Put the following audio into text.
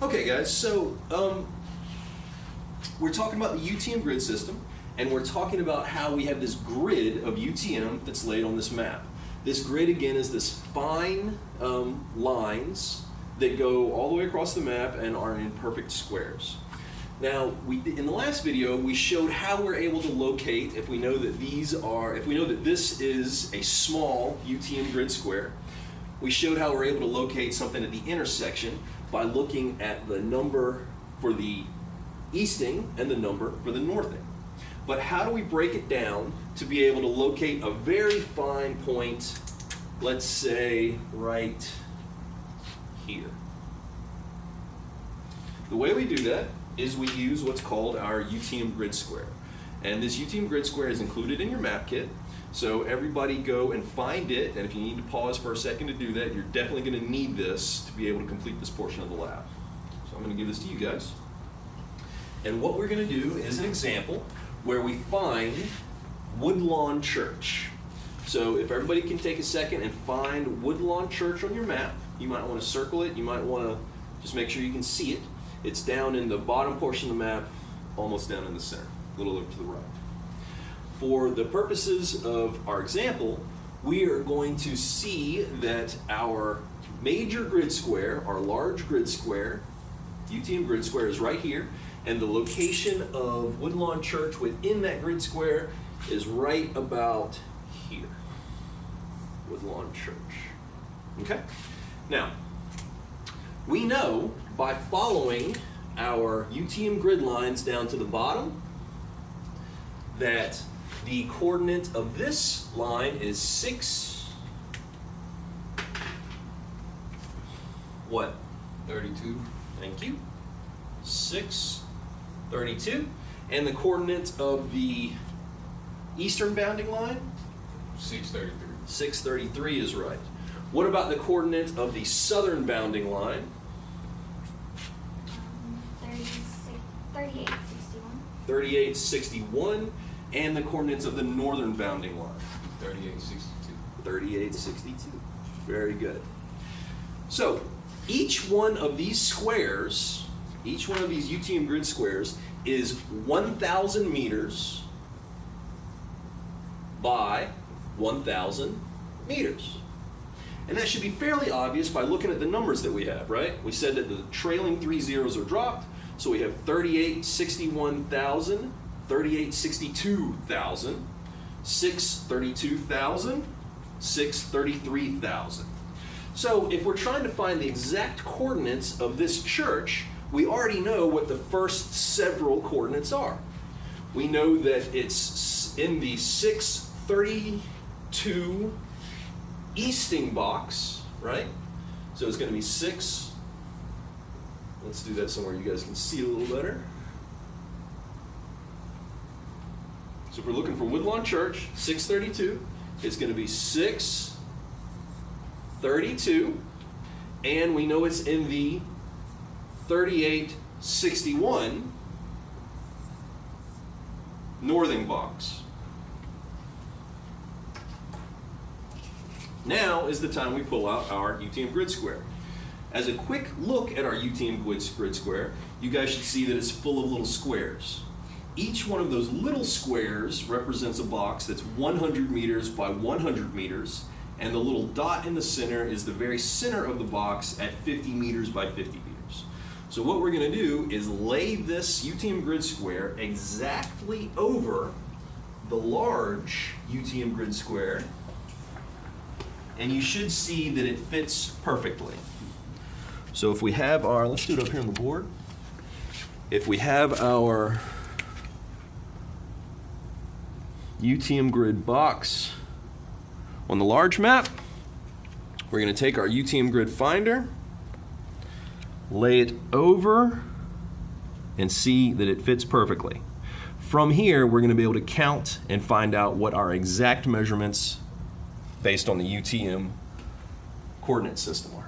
Okay guys, so we're talking about the UTM grid system, and we're talking about how we have this grid of UTM that's laid on this map. This grid again is this fine lines that go all the way across the map and are in perfect squares. Now, in the last video, we showed how we're able to locate if we know that this is a small UTM grid square. We showed how we're able to locate something at the intersection by looking at the number for the easting and the number for the northing. But how do we break it down to be able to locate a very fine point, let's say right here? The way we do that is we use what's called our UTM grid square. And this UTM grid square is included in your map kit. So everybody go and find it, and if you need to pause for a second to do that, you're definitely going to need this to be able to complete this portion of the lab. So I'm going to give this to you guys. And what we're going to do is an example where we find Woodlawn Church. So if everybody can take a second and find Woodlawn Church on your map, you might want to circle it, you might want to just make sure you can see it. It's down in the bottom portion of the map, almost down in the center, a little over to the right. For the purposes of our example, we are going to see that our major grid square, our large grid square, UTM grid square is right here, and the location of Woodlawn Church within that grid square is right about here. Woodlawn Church. Okay? Now, we know by following our UTM grid lines down to the bottom that the coordinate of this line is 6, what? 32. Thank you. 632. And the coordinate of the eastern bounding line? 633. 633 is right. What about the coordinate of the southern bounding line? 3861. 3861. And the coordinates of the northern bounding line? 3862. 3862. Very good. So each one of these squares, each one of these UTM grid squares is 1,000 meters by 1,000 meters. And that should be fairly obvious by looking at the numbers that we have, right? We said that the trailing 3 zeros are dropped, so we have 3861,000, 3862,000, 632,000, 633,000. So if we're trying to find the exact coordinates of this church, we already know what the first several coordinates are. We know that it's in the 632 easting box, right? So it's going to be 6. Let's do that somewhere you guys can see it a little better. So if we're looking for Woodlawn Church, 632, it's going to be 632, and we know it's in the 3861 northing box. Now is the time we pull out our UTM grid square. As a quick look at our UTM grid square, you guys should see that it's full of little squares. Each one of those little squares represents a box that's 100 meters by 100 meters, and the little dot in the center is the very center of the box at 50 meters by 50 meters. So what we're going to do is lay this UTM grid square exactly over the large UTM grid square, and you should see that it fits perfectly. So if we have our, let's do it up here on the board. If we have our UTM grid box on the large map, we're going to take our UTM grid finder, lay it over, and see that it fits perfectly. From here, we're going to be able to count and find out what our exact measurements based on the UTM coordinate system are.